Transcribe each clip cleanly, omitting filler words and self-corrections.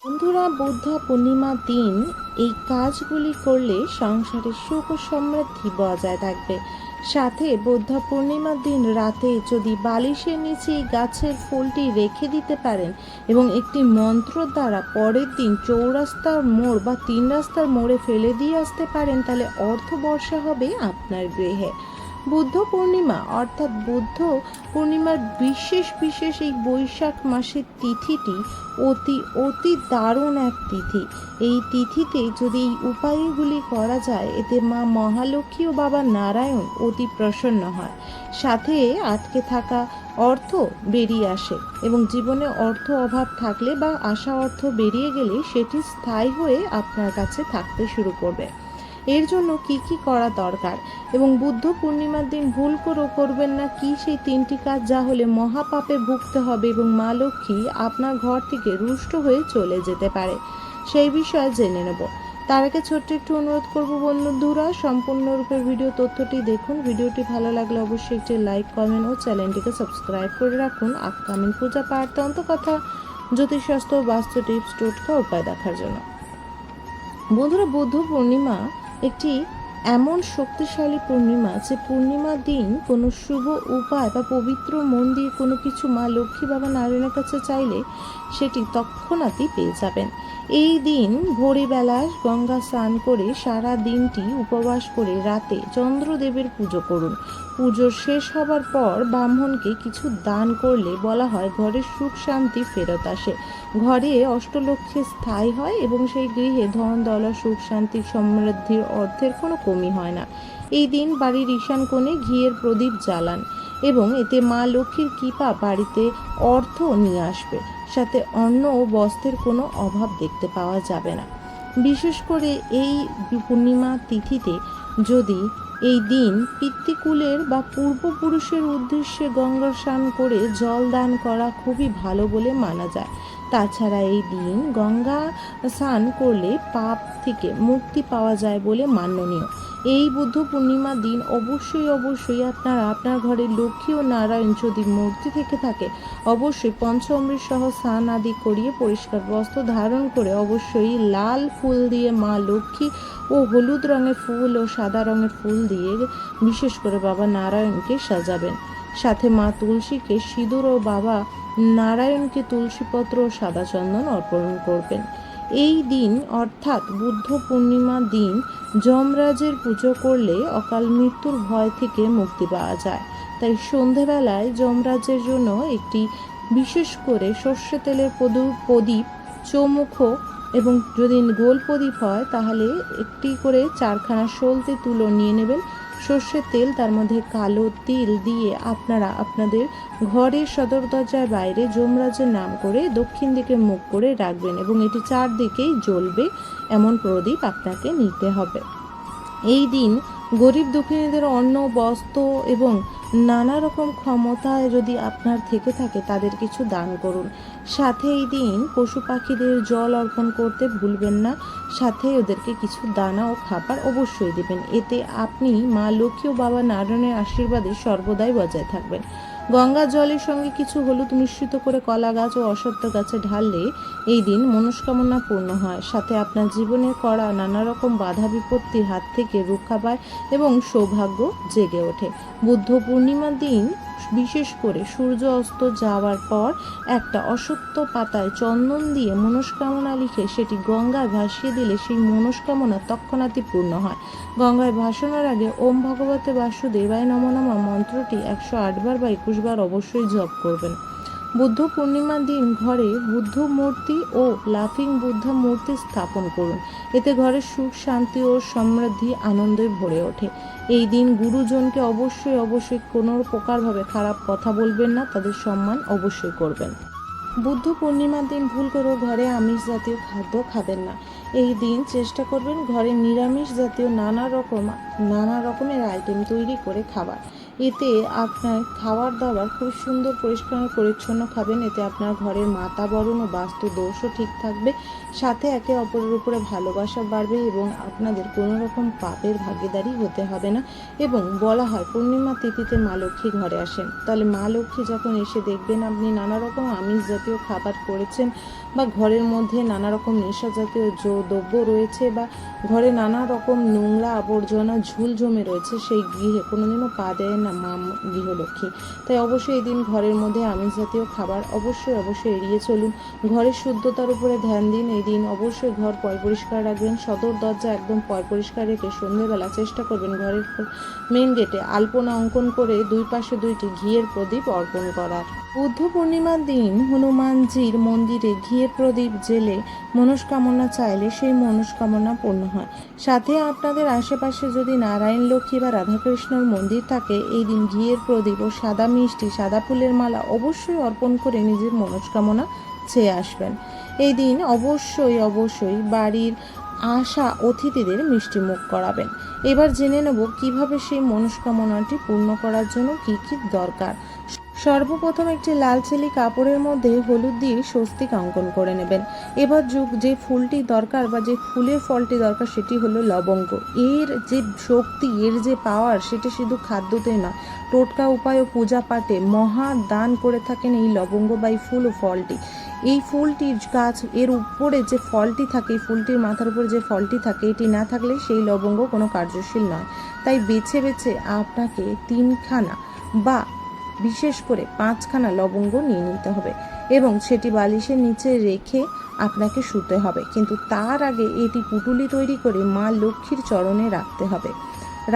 বন্ধুরা, বুদ্ধ পূর্ণিমার দিন এই কাজগুলি করলে সংসারে সুখ ও সমৃদ্ধি বজায় থাকবে। সাথে বুদ্ধ পূর্ণিমার দিন রাতে যদি বালিশের নিচে এই গাছের ফুলটি রেখে দিতে পারেন এবং একটি মন্ত্র দ্বারা পরের দিন চৌরাস্তার মোড় বা 3 রাস্তার মোড়ে ফেলে দিয়ে আসতে পারেন, তাহলে অর্থ বর্ষা হবে আপনার গৃহে। বুদ্ধ পূর্ণিমা অর্থাৎ বুদ্ধ পূর্ণিমার বিশেষ এই বৈশাখ মাসের তিথিটি অতি অতি দারুণ এক তিথি। এই তিথিতে যদি এই উপায়গুলি করা যায়, এতে মা মহালক্ষ্মী ও বাবা নারায়ণ অতি প্রসন্ন হয়। সাথে আটকে থাকা অর্থ বেরিয়ে আসে এবং জীবনে অর্থ অভাব থাকলে বা আশা অর্থ বেরিয়ে গেলে সেটি স্থায়ী হয়ে আপনার কাছে থাকতে শুরু করবে। এর জন্য কি কি করা দরকার এবং বুদ্ধ পূর্ণিমার দিন ভুল করেও করবেন না কি সেই 3টি কাজ, যা হলে মহাপাপে ভুগতে হবে এবং মা লক্ষ্মী আপনার ঘর থেকে রুষ্ট হয়ে চলে যেতে পারে, সেই বিষয়ে জেনে নেব। তার আগে ছোট্ট একটু অনুরোধ করব, বন্ধুরা সম্পূর্ণরূপে ভিডিও তথ্যটি দেখুন। ভিডিওটি ভালো লাগলে অবশ্যই একটি লাইক, কমেন্ট ও চ্যানেলটিকে সাবস্ক্রাইব করে রাখুন আপকামিং পূজা পাঠ, তন্ত্রকথা, জ্যোতিষশাস্ত্র, বাস্তু টিপস, টোটকা উপায় দেখার জন্য। বন্ধুরা, বুদ্ধ পূর্ণিমা একটি এমন শক্তিশালী পূর্ণিমা যে পূর্ণিমার দিন কোনো শুভ উপায় বা পবিত্র মন দিয়ে কোনো কিছু মা লক্ষ্মী বাবা নারায়ণের কাছে চাইলে সেটি তৎক্ষণাৎই পেয়ে যাবেন। এই দিন ভোরবেলা গঙ্গা স্নান করে সারা দিনটি উপবাস করে রাতে চন্দ্রদেবের পুজো করুন। পুজো শেষ হবার পর ব্রাহ্মণকে কিছু দান করলে বলা হয় ঘরের সুখ শান্তি ফেরত আসে, ঘরে অষ্টলক্ষ্মী স্থায়ী হয় এবং সেই গৃহে ধন দৌলত সুখ শান্তি সমৃদ্ধির অর্থের কোনো কমি হয় না। এই দিন বাড়ির ঈশান কোণে ঘিয়ের প্রদীপ জ্বালান এবং এতে মা লক্ষ্মীর কৃপা বাড়িতে অর্থ নিয়ে আসবে। সাথে অন্ন ও বস্ত্রের কোনো অভাব দেখতে পাওয়া যাবে না। বিশেষ করে এই পূর্ণিমা তিথিতে যদি এই দিন পিতৃকুলের বা পূর্বপুরুষের উদ্দেশ্যে গঙ্গা স্নান করে জল দান করা খুবই ভালো বলে মানা যায়। তাছাড়া এই দিন গঙ্গা স্নান করলে পাপ থেকে মুক্তি পাওয়া যায় বলে মাননীয়। এই বুদ্ধ পূর্ণিমার দিন অবশ্যই আপনারা আপনার ঘরে লক্ষ্মী ও নারায়ণ যদি মূর্তি থেকে থাকে অবশ্যই পঞ্চামৃত সহ স্নান আদি করিয়ে পরিষ্কার বস্ত্র ধারণ করে অবশ্যই লাল ফুল দিয়ে মা লক্ষ্মী ও হলুদ রঙের ফুল ও সাদা রঙের ফুল দিয়ে বিশেষ করে বাবা নারায়ণকে সাজাবেন। সাথে মা তুলসীকে সিঁদুর ও বাবা নারায়ণকে তুলসীপত্র ও সাদা চন্দন অর্পণ করবেন। এই দিন অর্থাৎ বুদ্ধ পূর্ণিমার দিন যমরাজের পুজো করলে অকাল মৃত্যুর ভয় থেকে মুক্তি পাওয়া যায়। তাই সন্ধেবেলায় যমরাজের জন্য একটি বিশেষ করে সর্ষে তেলের প্রদীপ, চৌমুখ এবং যদি গোল প্রদীপ হয় তাহলে একটি করে 4খানা সলতে তুলো নিয়ে নেবেন। সর্ষের তেল, তার মধ্যে কালো তিল দিয়ে আপনারা আপনাদের ঘরের সদর দরজার বাইরে যমরাজের নাম করে দক্ষিণ দিকে মুখ করে রাখবেন এবং এটি 4 দিকেই জ্বলবে এমন প্রদীপ আপনাকে নিতে হবে। এই দিন গরিব দুঃখিনীদের অন্ন, বস্ত্র এবং নানা রকম ক্ষমতায় যদি আপনার থেকে থাকে তাদের কিছু দান করুন। সাথে এই দিন পশু পাখিদের জল অর্পণ করতে ভুলবেন না। সাথে ওদেরকে কিছু দানা ও খাবার অবশ্যই দেবেন। এতে আপনি মা লক্ষ্মী ও বাবা নারায়ণের আশীর্বাদে সর্বদাই বজায় থাকবেন। গঙ্গা জলের সঙ্গে কিছু হলুদ মিশ্রিত করে কলা গাছ ও অশ্বত্থ গাছে ঢাললে এই দিন মনস্কামনা পূর্ণ হয়। সাথে আপনার জীবনে করা নানা রকম বাধা বিপত্তির হাত থেকে রক্ষা পায় এবং সৌভাগ্য জেগে ওঠে। বুদ্ধ পূর্ণিমার দিন বিশেষ করে সূর্য অস্ত যাওয়ার পর একটা অশ্বত্থ পাতায় চন্দন দিয়ে মনস্কামনা লিখে সেটি গঙ্গায় ভাসিয়ে দিলে সেই মনস্কামনা তৎক্ষণাৎই পূর্ণ হয়। গঙ্গায় ভাসানোর আগে ওম ভগবতে বাসুদেবায় নমঃ নমঃ মন্ত্রটি 108 বার বা 21 বার অবশ্যই জপ করবেন। বুদ্ধ পূর্ণিমার দিন ঘরে বুদ্ধ মূর্তি ও লাফিং বুদ্ধা মূর্তি স্থাপন করুন। এতে ঘরের সুখ শান্তি ও সমৃদ্ধি আনন্দে ভরে ওঠে। এই দিন গুরুজনকে অবশ্যই কোনো প্রকারভাবে খারাপ কথা বলবেন না, তাদের সম্মান অবশ্যই করবেন। বুদ্ধ পূর্ণিমার দিন ভুল করেও ঘরে আমিষ জাতীয় খাদ্য খাবেন না। এই দিন চেষ্টা করবেন ঘরে নিরামিষ জাতীয় নানা রকমের আইটেম তৈরি করে খাবার। এতে আপনার খাবার দাবার খুব সুন্দর পরিষ্কার পরিচ্ছন্ন খাবেন। এতে আপনার ঘরের বাতাবরণ ও বাস্তু দোষও ঠিক থাকবে, সাথে একে অপরের উপরে ভালোবাসা বাড়বে এবং আপনাদের কোনো রকম পাপের ভাগীদারি হতে হবে না। এবং বলা হয় পূর্ণিমা তিথিতে মা লক্ষ্মী ঘরে আসেন, তাহলে মা লক্ষ্মী যখন এসে দেখবেন আপনি নানা রকম আমিষ জাতীয় খাবার করেছেন বা ঘরের মধ্যে নানা রকম নেশা জাতীয় দ্রব্য রয়েছে বা ঘরে নানা রকম নোংরা আবর্জনা ঝুল জমে রয়েছে, সেই গৃহে কোনোদিনও পা দেয় না মা গৃহলক্ষ্মী। তাই অবশ্যই এই দিন ঘরের মধ্যে আমিষ জাতীয় খাবার অবশ্যই এড়িয়ে চলুন। ঘরের শুদ্ধতার উপরে ধ্যান দিন। এই দিন অবশ্যই ঘর পয় পরিষ্কার রাখবেন। সদর দরজা একদম পয় পরিষ্কার রেখে সন্ধ্যেবেলা চেষ্টা করবেন ঘরের মেন গেটে আলপনা অঙ্কন করে দুই পাশে 2টি ঘিয়ের প্রদীপ অর্পণ করার। বুদ্ধ পূর্ণিমার দিন হনুমানজির মন্দিরে ঘিয়ের প্রদীপ জেলে মনস্কামনা চাইলে সেই মনস্কামনা পূর্ণ হয়। সাথে আপনাদের আশেপাশে যদি নারায়ণ লক্ষ্মী বা রাধাকৃষ্ণর মন্দির থাকে, এই দিন ঘিয়ের প্রদীপ ও সাদা মিষ্টি, সাদা ফুলের মালা অবশ্যই অর্পণ করে নিজের মনস্কামনা চেয়ে আসবেন। এই দিন অবশ্যই বাড়ির আসা অতিথিদের মিষ্টি মুখ করাবেন। এবার জেনে নেব কিভাবে সেই মনস্কামনাটি পূর্ণ করার জন্য কি কি দরকার। সর্বপ্রথম একটি লাল ছেলি কাপড়ের মধ্যে হলুদ দিয়ে স্বস্তিক অঙ্কন করে নেবেন। এবার যে ফুলটি দরকার বা যে ফুলের ফলটি দরকার সেটি হলো লবঙ্গ। এর যে শক্তি, এর যে পাওয়ার, সেটা শুধু খাদ্যতে নয়, টোটকা উপায় ও পূজা পাঠে মহা দান করে থাকেন এই লবঙ্গ বা এই ফুল ও ফলটি। এই ফুলটির গাছ এর উপরে যে ফলটি থাকে, এই ফুলটির মাথার উপরে যে ফলটি থাকে, এটি না থাকলে সেই লবঙ্গ কোনো কার্যশীল নয়। তাই বেছে বেছে আপনাকে 3খানা বা বিশেষ করে 5খানা লবঙ্গ নিয়ে নিতে হবে এবং সেটি বালিশের নিচে রেখে আপনাকে শুতে হবে। কিন্তু তার আগে এটি পুটুলি তৈরি করে মা লক্ষ্মীর চরণে রাখতে হবে।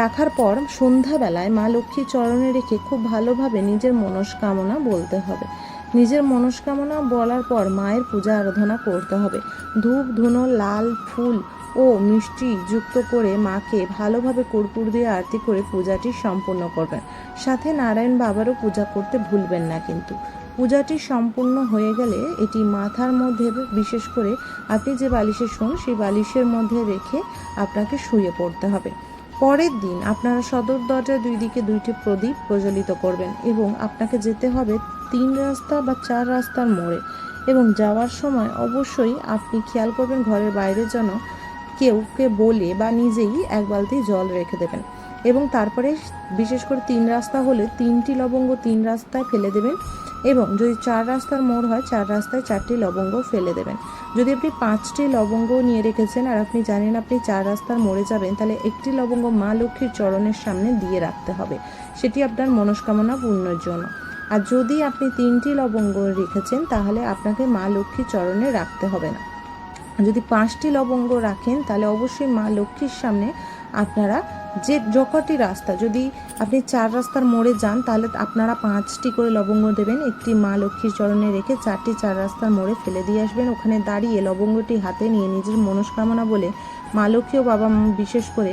রাখার পর সন্ধ্যাবেলায় মা লক্ষ্মীর চরণে রেখে খুব ভালোভাবে নিজের মনস্কামনা বলতে হবে। নিজের মনস্কামনা বলার পর মায়ের পূজা আরাধনা করতে হবে। ধূপ ধুনো লাল ফুল ও মিষ্টি যুক্ত করে মাকে ভালোভাবে কর্পূর দিয়ে আরতি করে পূজাটি সম্পূর্ণ করবেন। সাথে নারায়ণ বাবারও পূজা করতে ভুলবেন না। কিন্তু পূজাটি সম্পূর্ণ হয়ে গেলে এটি মাথার মধ্যে, বিশেষ করে আপনি যে বালিশে শোন সেই বালিশের মধ্যে রেখে আপনাকে শুয়ে পড়তে হবে। পরের দিন আপনারা সদর দরজার 2 দিকে 2টি প্রদীপ প্রজ্বলিত করবেন এবং আপনাকে যেতে হবে 3 রাস্তা বা 4 রাস্তার মোড়ে। এবং যাওয়ার সময় অবশ্যই আপনি খেয়াল করবেন ঘরের বাইরে যেন কেউকে বলে বা নিজেই 1 বালতি জল রেখে দেবেন। এবং তারপরে বিশেষ করে 3 রাস্তা হলে 3টি লবঙ্গ 3 রাস্তায় ফেলে দেবেন এবং যদি 4 রাস্তার মোড় হয় 4 রাস্তায় 4টি লবঙ্গ ফেলে দেবেন। যদি আপনি 5টি লবঙ্গ নিয়ে রেখেছেন আর আপনি জানেন আপনি 4 রাস্তার মোড়ে যাবেন, তাহলে একটি লবঙ্গ মা লক্ষ্মীর চরণের সামনে দিয়ে রাখতে হবে, সেটি আপনার মনস্কামনা পূর্ণের জন্য। আর যদি আপনি 3টি লবঙ্গ রেখেছেন তাহলে আপনাকে মা লক্ষ্মীর চরণে রাখতে হবে না। যদি 5টি লবঙ্গ রাখেন তাহলে অবশ্যই মা লক্ষ্মীর সামনে আপনারা যে যকটি রাস্তা, যদি আপনি 4 রাস্তার মোড়ে যান তাহলে আপনারা 5টি করে লবঙ্গ দেবেন, একটি মা লক্ষ্মীর চরণে রেখে 4টি 4 রাস্তার মোড়ে ফেলে দিয়ে আসবেন। ওখানে দাঁড়িয়ে লবঙ্গটি হাতে নিয়ে নিজের মনস্কামনা বলে মা লক্ষ্মী ও বাবা, বিশেষ করে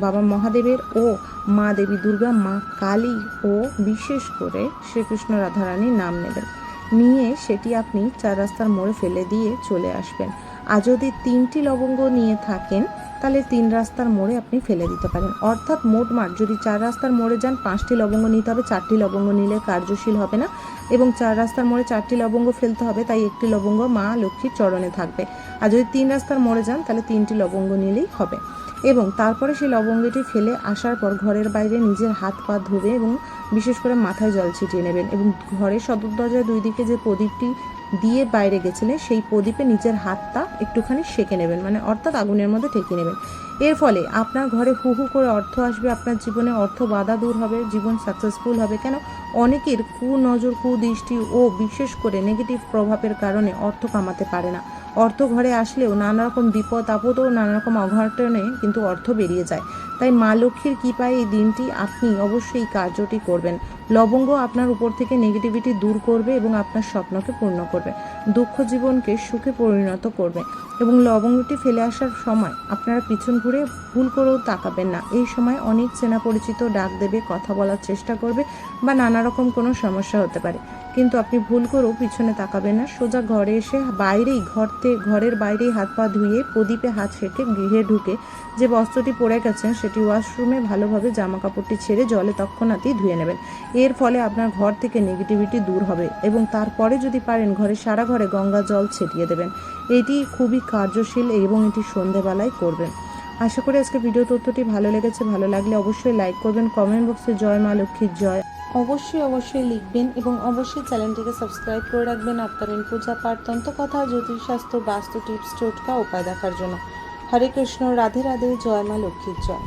বাবা মহাদেবের ও মা দেবী দুর্গা, মা কালী ও বিশেষ করে শ্রীকৃষ্ণ রাধারানীর নাম নেবেন। নিয়ে সেটি আপনি 4 রাস্তার মোড়ে ফেলে দিয়ে চলে আসবেন। আর যদি 3টি লবঙ্গ নিয়ে থাকেন তাহলে 3 রাস্তার মোড়ে আপনি ফেলে দিতে পারেন। অর্থাৎ মোটমাট যদি 4 রাস্তার মোড়ে যান 5টি লবঙ্গ নিতে হবে, 4টি লবঙ্গ নিলে কার্যশীল হবে না এবং 4 রাস্তার মোড়ে 4টি লবঙ্গ ফেলতে হবে, তাই একটি লবঙ্গ মা লক্ষ্মীর চরণে থাকবে। আর যদি 3 রাস্তার মোড়ে যান তাহলে 3টি লবঙ্গ নিলেই হবে। এবং তারপরে সেই লবঙ্গটি ফেলে আসার পর ঘরের বাইরে নিজের হাত পা ধুবে এবং বিশেষ করে মাথায় জল ছিটিয়ে নেবেন এবং ঘরের সদর দরজায় 2 দিকে যে প্রদীপটি দিয়ে বাইরে গেছিলেন সেই প্রদীপে নিজের হাতটা একটুখানি সেঁকে নেবেন, মানে অর্থাৎ আগুনের মধ্যে ঠেকিয়ে নেবেন। এর ফলে আপনার ঘরে হু হু করে অর্থ আসবে, আপনার জীবনে অর্থ বাধা দূর হবে, জীবন সাকসেসফুল হবে। কেন, অনেকের কুনজর, কুদৃষ্টি ও বিশেষ করে নেগেটিভ প্রভাবের কারণে অর্থ কামাতে পারে না। অর্থ ঘরে আসলেও নানা রকম বিপদ আপদ ও নানা রকম অঘটনে কিন্তু অর্থ বেরিয়ে যায়। তাই মা লক্ষ্মীর কৃপায় এই দিনটি আপনি অবশ্যই এই কার্যটি করবেন। লবঙ্গ আপনার উপর থেকে নেগেটিভিটি দূর করবে এবং আপনার স্বপ্নকে পূর্ণ করবে, দুঃখ জীবনকে সুখে পরিণত করবে। এবং লবঙ্গটি ফেলে আসার সময় আপনারা পিছন ঘুরে ঘুরে ভুল করেও তাকাবেন না। এই সময় অনেক চেনা পরিচিত ডাক দেবে, কথা বলার চেষ্টা করবে বা নানা রকম কোনো সমস্যা হতে পারে, কিন্তু আপনি ভুল করেও পিছনে তাকাবেন না। সোজা ঘরে এসে ঘরের বাইরেই হাত পা ধুয়ে প্রদীপে হাত সেঁকে গৃহে ঢুকে যে বস্ত্রটি পরে গেছেন সেটি ওয়াশরুমে ভালোভাবে জামা কাপড়টি ছেড়ে জলে তৎক্ষণাৎই ধুয়ে নেবেন। এর ফলে আপনার ঘর থেকে নেগেটিভিটি দূর হবে এবং তারপরে যদি পারেন সারা ঘরে গঙ্গা জল ছিটিয়ে দেবেন। এটি খুবই কার্যশীল এবং এটি সন্ধেবেলায় করবেন। আশা করি আজকে ভিডিও তথ্যটি ভালো লেগেছে। ভালো লাগলে অবশ্যই লাইক করবেন, কমেন্ট বক্সে জয় মা লক্ষ্মীর জয় অবশ্যই লিখবেন এবং অবশ্যই চ্যানেলটিকে সাবস্ক্রাইব করে রাখবেন আপনার পূজা পাঠ, তন্ত্রকথা, জ্যোতিষশাস্ত্র, বাস্তু টিপস, টোটকা, উপায় দেখার জন্য। হরে কৃষ্ণ, রাধে রাধে, জয় মা লক্ষ্মীর জয়।